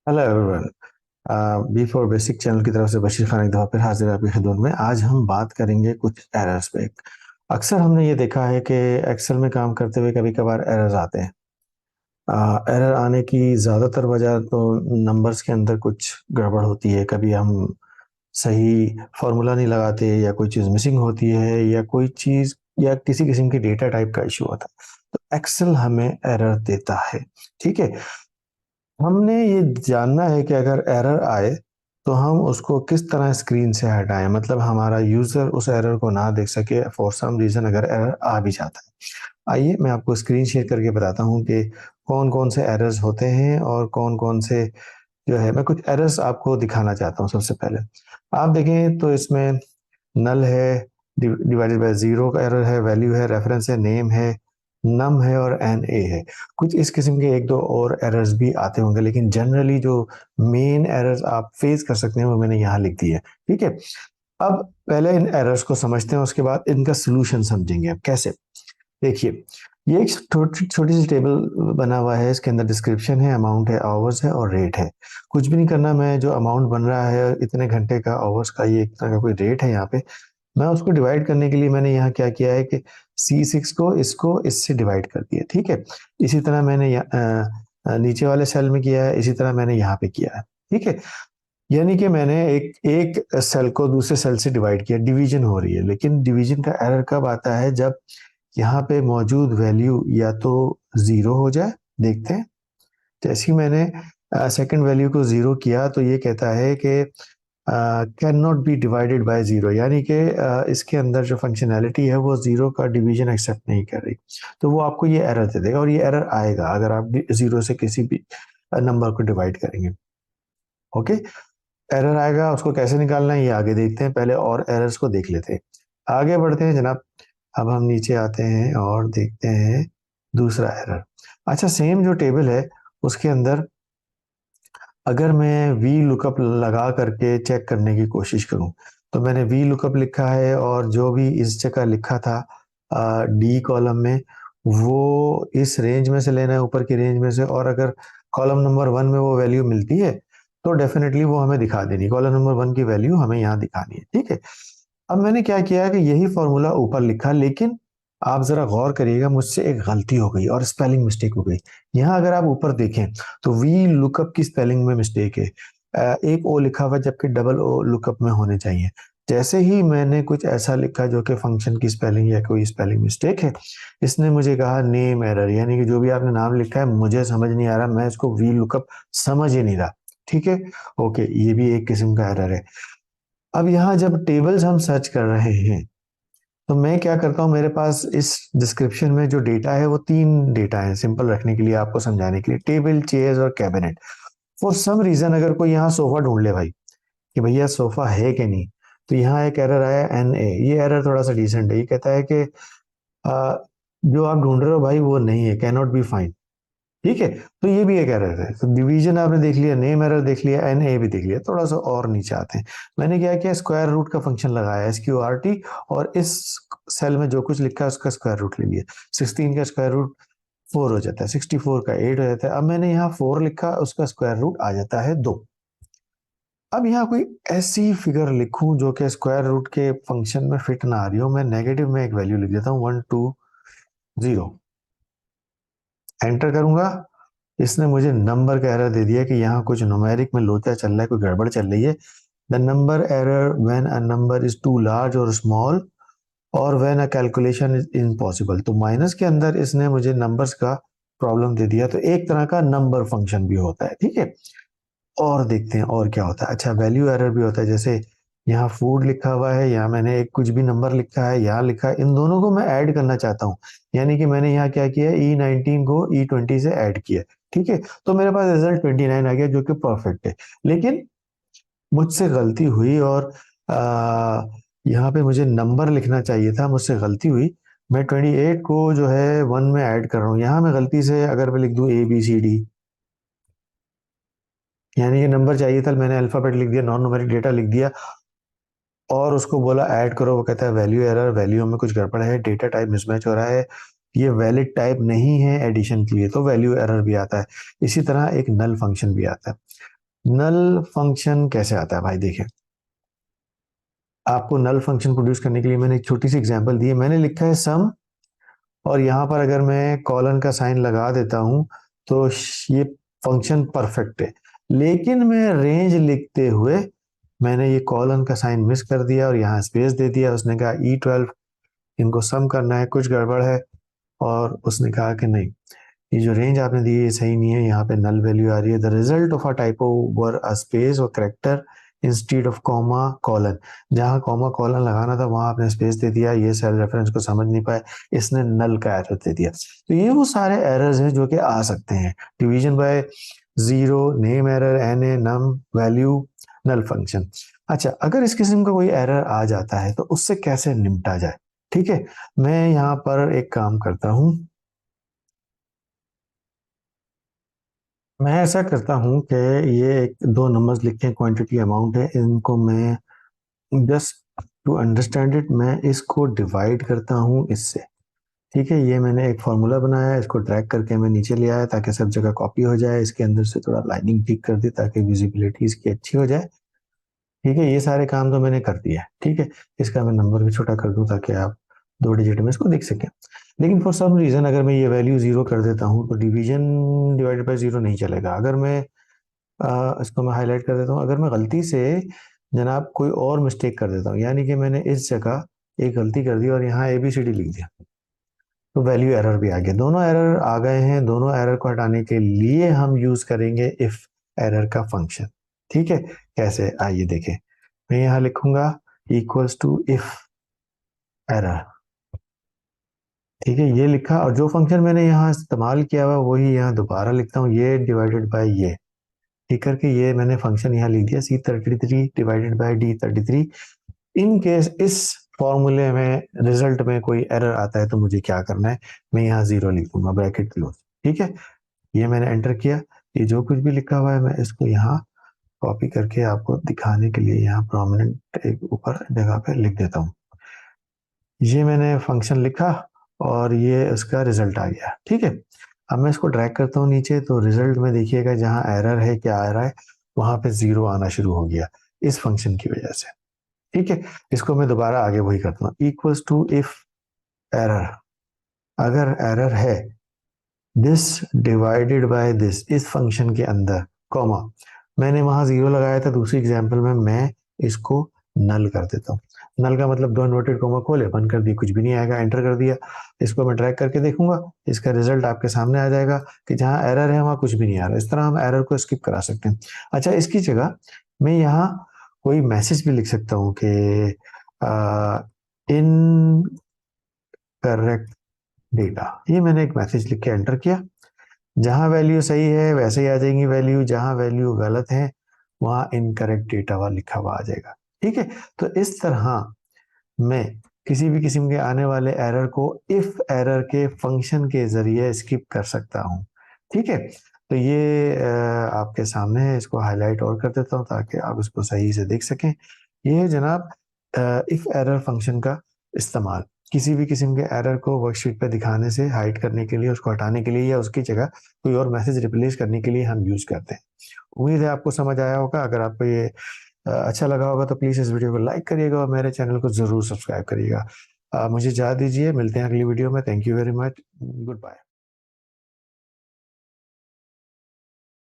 Hello everyone. B for basic channel की तरफ से बशीर खान एक दफा फिर हाजिर है आपकी खिदमत में। आज हम बात करेंगे कुछ एरर्स पे। अक्सर हमने ये देखा है कि एक्सेल में काम करते हुए कभी कभार एरर्स आते हैं। एरर आने की ज़्यादातर वजह तो नंबर्स के अंदर कुछ गड़बड़ होती है। कभी हम सही फार्मूला नहीं लगाते, या कोई चीज़ मिसिंग होती है, या कोई चीज़ या किसी किस्म की डेटा टाइप का इशू होता है, तो एक्सेल हमें एरर देता है। ठीक है। हमने ये जानना है कि अगर एरर आए तो हम उसको किस तरह स्क्रीन से हटाएं, मतलब हमारा यूजर उस एरर को ना देख सके फॉर सम रीजन, अगर एरर आ भी जाता है। आइए मैं आपको स्क्रीन शेयर करके बताता हूँ कि कौन कौन से एरर्स होते हैं और कौन कौन से जो है। मैं कुछ एरर्स आपको दिखाना चाहता हूँ। सबसे पहले आप देखें तो इसमें नल है, डिवाइडेड बाय जीरो का एरर है, वैल्यू है, रेफरेंस है, नेम है, नम है और एन ए है। कुछ इस किस्म के एक दो और एरर्स भी आते होंगे, लेकिन जनरली जो मेन एरर्स आप फेस कर सकते हैं वो मैंने यहाँ लिख दी है। ठीक है। अब पहले इन एरर्स को समझते हैं, उसके बाद इनका सोल्यूशन समझेंगे। अब कैसे, देखिए, ये एक छोटी छोटी सी टेबल बना हुआ है। इसके अंदर डिस्क्रिप्शन है, अमाउंट है, आवर्स है और रेट है। कुछ भी नहीं करना, मैं जो अमाउंट बन रहा है इतने घंटे का, आवर्स का, ये इतना का कोई रेट है यहाँ पे। मैं उसको डिवाइड करने के लिए मैंने यहाँ क्या किया है कि C6 को इसको इससे डिवाइड कर दिया। ठीक है। इसी तरह मैंने नीचे वाले सेल में किया है, इसी तरह मैंने यहाँ पे किया है। ठीक है। यानी कि मैंने एक एक सेल को दूसरे सेल से डिवाइड किया, डिवीजन हो रही है। लेकिन डिवीजन का एरर कब आता है? जब यहाँ पे मौजूद वैल्यू या तो जीरो हो जाए। देखते हैं, जैसे ही मैंने सेकंड वैल्यू को जीरो किया तो ये कहता है कि can not be divided by zero, यानी कि इसके अंदर जो फंक्शनैलिटी है वो जीरो का डिवीजन एक्सेप्ट नहीं कर रही। तो वो आपको ये एरर दे देगा, और ये एरर आएगा अगर आप जीरो से किसी भी नंबर को डिवाइड करेंगे। ओके। एरर आएगा, उसको कैसे निकालना है ये आगे देखते हैं। पहले और एरर्स को देख लेते हैं, आगे बढ़ते हैं जनाब। अब हम नीचे आते हैं और देखते हैं दूसरा एरर। अच्छा, सेम जो टेबल है उसके अंदर अगर मैं वी लुकअप लगा करके चेक करने की कोशिश करूं, तो मैंने वी लुकअप लिखा है और जो भी इस जगह लिखा था डी कॉलम में, वो इस रेंज में से लेना है, ऊपर की रेंज में से। और अगर कॉलम नंबर वन में वो वैल्यू मिलती है तो डेफिनेटली वो हमें दिखा देनी, कॉलम नंबर वन की वैल्यू हमें यहाँ दिखानी है। ठीक है। अब मैंने क्या किया है कि यही फॉर्मूला ऊपर लिखा, लेकिन आप जरा गौर करिएगा, मुझसे एक गलती हो गई और स्पेलिंग मिस्टेक हो गई। यहाँ अगर आप ऊपर देखें तो वी लुकअप की स्पेलिंग में मिस्टेक है। एक ओ लिखा हुआ जबकि डबल ओ लुकअप में होने चाहिए। जैसे ही मैंने कुछ ऐसा लिखा जो कि फंक्शन की स्पेलिंग या कोई स्पेलिंग मिस्टेक है, इसने मुझे कहा नेम एरर, यानी कि जो भी आपने नाम लिखा है मुझे समझ नहीं आ रहा, मैं इसको वी लुकअप समझ ही नहीं रहा। ठीक है। ओके, ये भी एक किस्म का एरर है। अब यहाँ जब टेबल्स हम सर्च कर रहे हैं तो मैं क्या करता हूँ, मेरे पास इस डिस्क्रिप्शन में जो डेटा है वो तीन डेटा है, सिंपल रखने के लिए, आपको समझाने के लिए, टेबल, चेयर्स और कैबिनेट। फॉर सम रीजन अगर कोई यहाँ सोफा ढूंढ ले भाई, कि भैया सोफा है कि नहीं, तो यहाँ एक एरर आया NA। ये एरर थोड़ा सा डिसेंट है, ये कहता है कि आ, जो आप ढूंढ रहे हो भाई वो नहीं है, कैन नॉट बी फाइंड। ठीक है। तो ये भी एक एरर है। तो डिवीजन आपने देख लिया, नेम एरर देख लिया, NA भी देख लिया। थोड़ा सा और नीचे आते हैं। मैंने क्या किया, स्क्वायर रूट का फंक्शन लगाया, SQRT, और इस सेल में जो कुछ लिखा है उसका स्क्वायर रूट ले लिया। 16 का स्क्वायर रूट 4 हो जाता है, 64 का 8 हो जाता है। अब मैंने यहाँ 4 लिखा, उसका स्क्वायर रूट आ जाता है 2। अब यहाँ कोई ऐसी फिगर लिखूं जो कि स्क्वायर रूट के फंक्शन में फिट ना आ रही हो। मैं नेगेटिव में एक वैल्यू लिख देता हूँ, 120। एंटर करूंगा, इसने मुझे नंबर का एरर दे दिया कि यहाँ कुछ न्यूमेरिक में लोचा चल रहा है, कोई गड़बड़ चल रही है। The number error when a number is too large और स्मॉल, और when a calculation is impossible. तो माइनस के अंदर इसने मुझे नंबर्स का प्रॉब्लम दे दिया। तो एक तरह का नंबर फंक्शन भी होता है। ठीक है। और देखते हैं और क्या होता है। अच्छा, वैल्यू एरर भी होता है। जैसे यहाँ फूड लिखा हुआ है, यहाँ मैंने एक कुछ भी नंबर लिखा है, यहाँ लिखा है, इन दोनों को मैं ऐड करना चाहता हूँ। यानी कि मैंने यहाँ क्या किया, E19 को E20 से ऐड किया। ठीक है। तो मेरे पास रिजल्ट 29 आ गया, जो कि परफेक्ट है। लेकिन मुझसे गलती हुई, और यहाँ पे मुझे नंबर लिखना चाहिए था, मुझसे गलती हुई। मैं 28 को जो है 1 में ऐड कर रहा हूँ। यहाँ मैं गलती से अगर मैं लिख दूँ ABCD, यानी कि नंबर चाहिए था, मैंने अल्फाबेट लिख दिया, नॉन न्यूमेरिक डेटा लिख दिया, और उसको बोला ऐड करो। वो कहता है वैल्यू एरर, वैल्यू में कुछ गड़बड़ है, डेटा टाइप मिसमैच हो रहा है, ये वैलिड टाइप नहीं है एडिशन के लिए, तो वैल्यू एरर भी आता है। इसी तरह एक नल फंक्शन भी आता है। नल फंक्शन कैसे आता है भाई? देखिए, आपको नल फंक्शन प्रोड्यूस करने के लिए मैंने एक छोटी सी एग्जांपल दी है। मैंने लिखा है सम, और यहाँ पर अगर मैं कॉलन का साइन लगा देता हूँ तो ये फंक्शन परफेक्ट है। लेकिन मैं रेंज लिखते हुए मैंने ये कॉलन का साइन मिस कर दिया और यहाँ स्पेस दे दिया। उसने कहा E12 इनको सम करना है, कुछ गड़बड़ है। और उसने कहा कि नहीं, ये जो रेंज आपने दी है ये सही नहीं है, यहाँ पे नल वैल्यू आ रही है। The result of a typo where a space और character instead of comma colon. जहाँ कॉमा कॉलन लगाना था वहां आपने स्पेस दे दिया, ये सेल रेफरेंस को समझ नहीं पाए, इसने नल का एरर दे दिया। तो ये वो सारे एरर्स हैं जो कि आ सकते हैं। Division by zero, name error, N A num value, null function. अच्छा, अगर इस किस्म का कोई एरर आ जाता है तो उससे कैसे निपटा जाए? ठीक है, मैं यहाँ पर एक काम करता हूँ। मैं ऐसा करता हूँ कि ये एक दो नंबर्स लिखे हैं, क्वांटिटी अमाउंट है, इनको मैं जस्ट टू अंडरस्टैंड इट मैं इसको डिवाइड करता हूँ इससे। ठीक है, ये मैंने एक फार्मूला बनाया है, इसको ड्रैग करके मैं नीचे ले आया ताकि सब जगह कॉपी हो जाए। इसके अंदर से थोड़ा लाइनिंग ठीक कर दी ताकि विजिबिलिटी इसकी अच्छी हो जाए। ठीक है, ये सारे काम तो मैंने कर दिया है। ठीक है, इसका मैं नंबर भी छोटा कर दूं ताकि आप दो डिजिट में इसको देख सकें। लेकिन फॉर सम रीजन अगर मैं ये वैल्यू जीरो कर देता हूँ तो डिवीजन डिवाइडेड बाय जीरो नहीं चलेगा। अगर मैं इसको मैं हाईलाइट कर देता हूँ, अगर मैं गलती से जनाब कोई और मिस्टेक कर देता हूँ, यानी कि मैंने इस जगह एक गलती कर दी और यहाँ ABCD लिख दिया, तो वैल्यू एरर भी आ गया। दोनों एरर आ गए हैं। दोनों एरर को हटाने के लिए हम यूज करेंगे इफ एरर का फंक्शन। ठीक है, कैसे आइए देखें। मैं यहाँ लिखूंगा इक्वल्स टू इफ एरर। ठीक है, ये लिखा, और जो फंक्शन मैंने यहाँ इस्तेमाल किया हुआ वही यहाँ दोबारा लिखता हूँ, ये डिवाइडेड बाय ये। ठीक करके ये मैंने फंक्शन यहाँ लिख दिया C33 divided by D33। In case इस फॉर्मूले में रिजल्ट में कोई एरर आता है तो मुझे क्या करना है, मैं यहाँ जीरो लिख दूंगा, ब्रैकेट क्लोज। ठीक है, ये मैंने एंटर किया। ये जो कुछ भी लिखा हुआ है मैं इसको यहाँ कॉपी करके आपको दिखाने के लिए यहाँ प्रोमिनेंट एक ऊपर जगह पे लिख देता हूँ। ये मैंने फंक्शन लिखा और ये उसका रिजल्ट आ गया। ठीक है, अब मैं इसको ड्रैग करता हूँ नीचे, तो रिजल्ट में देखिएगा जहाँ एरर है क्या आ रहा है, वहां पे जीरो आना शुरू हो गया इस फंक्शन की वजह से। ठीक है, इसको मैं दोबारा आगे वही करता हूँ, इक्वल्स टू इफ एरर। अगर एरर है दिस डिवाइडेड बाय दिस, इस फंक्शन के अंदर कॉमा, मैंने वहां जीरो लगाया था दूसरी एग्जांपल में, मैं इसको नल कर देता हूँ। नल का मतलब दो इन्वर्टेड कॉमा खोले, बंद कर दी, कुछ भी नहीं आएगा, एंटर कर दिया। इसको मैं ट्रैक करके देखूंगा, इसका रिजल्ट आपके सामने आ जाएगा कि जहां एरर है वहां कुछ भी नहीं आ रहा। इस तरह हम एरर को स्किप करा सकते हैं। अच्छा, इसकी जगह मैं यहाँ कोई मैसेज भी लिख सकता हूँ कि इन करेक्ट डेटा। ये मैंने एक मैसेज लिख के एंटर किया। जहां वैल्यू सही है वैसे ही आ जाएंगी वैल्यू, जहां वैल्यू गलत है वहां इनकरेक्ट डेटा वाला लिखा हुआ आ जाएगा। ठीक है, तो इस तरह मैं किसी भी किस्म के आने वाले एरर को इफ एरर के फंक्शन के जरिए स्किप कर सकता हूँ। ठीक है, तो ये आपके सामने है, इसको हाईलाइट और कर देता हूँ ताकि आप इसको सही से देख सकें। ये है जनाब इफ एरर फंक्शन का इस्तेमाल किसी भी किस्म के एरर को वर्कशीट पे दिखाने से हाइड करने के लिए, उसको हटाने के लिए, या उसकी जगह कोई और मैसेज रिप्लेस करने के लिए हम यूज करते हैं। उम्मीद है आपको समझ आया होगा। अगर आपको ये अच्छा लगा होगा तो प्लीज़ इस वीडियो को लाइक करिएगा और मेरे चैनल को ज़रूर सब्सक्राइब करिएगा। मुझे इजाज़त दीजिए, मिलते हैं अगली वीडियो में। Thank you very much, good bye.